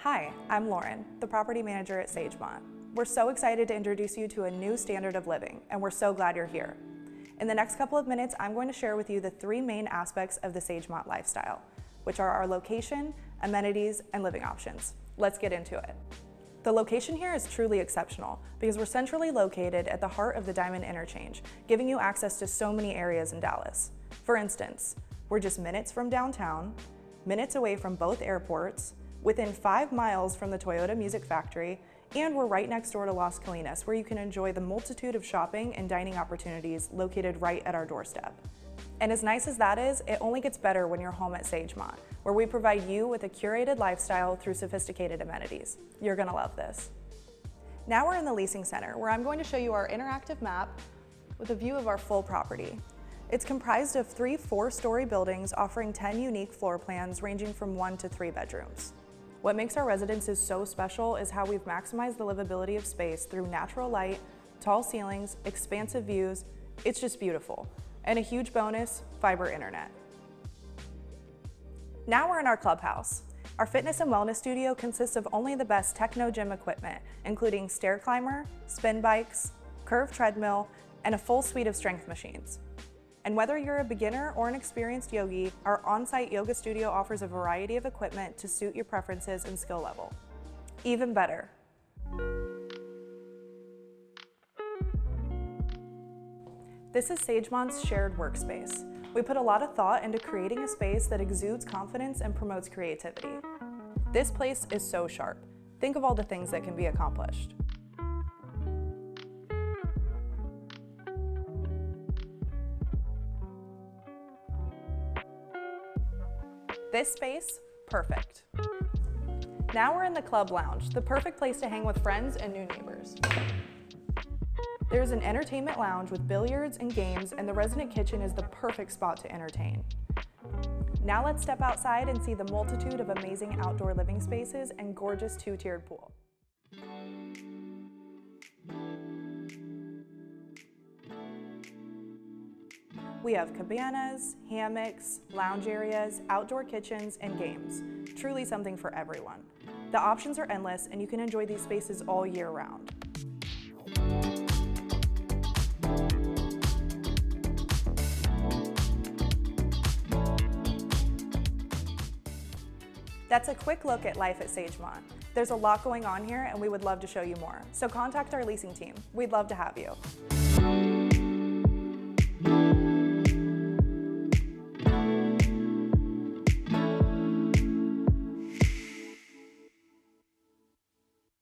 Hi, I'm Lauren, the property manager at Sagemont. We're so excited to introduce you to a new standard of living, and we're so glad you're here. In the next couple of minutes, I'm going to share with you the three main aspects of the Sagemont lifestyle, which are our location, amenities, and living options. Let's get into it. The location here is truly exceptional because we're centrally located at the heart of the Diamond Interchange, giving you access to so many areas in Dallas. For instance, we're just minutes from downtown, minutes away from both airports, within 5 miles from the Toyota Music Factory, and we're right next door to Las Colinas, where you can enjoy the multitude of shopping and dining opportunities located right at our doorstep. And as nice as that is, it only gets better when you're home at Sagemont, where we provide you with a curated lifestyle through sophisticated amenities. You're gonna love this. Now we're in the leasing center, where I'm going to show you our interactive map with a view of our full property. It's comprised of 3 4-story buildings offering 10 unique floor plans ranging from 1 to 3 bedrooms. What makes our residences so special is how we've maximized the livability of space through natural light, tall ceilings, expansive views. It's just beautiful. And a huge bonus, fiber internet. Now we're in our clubhouse. Our fitness and wellness studio consists of only the best techno gym equipment, including stair climber, spin bikes, curved treadmill, and a full suite of strength machines. And whether you're a beginner or an experienced yogi, our on-site yoga studio offers a variety of equipment to suit your preferences and skill level. Even better. This is Sagemont's shared workspace. We put a lot of thought into creating a space that exudes confidence and promotes creativity. This place is so sharp. Think of all the things that can be accomplished. This space, perfect. Now we're in the club lounge, the perfect place to hang with friends and new neighbors. There's an entertainment lounge with billiards and games, and the resident kitchen is the perfect spot to entertain. Now let's step outside and see the multitude of amazing outdoor living spaces and gorgeous 2-tiered pool. We have cabanas, hammocks, lounge areas, outdoor kitchens, and games. Truly something for everyone. The options are endless, and you can enjoy these spaces all year round. That's a quick look at life at Sagemont. There's a lot going on here, and we would love to show you more. So contact our leasing team. We'd love to have you.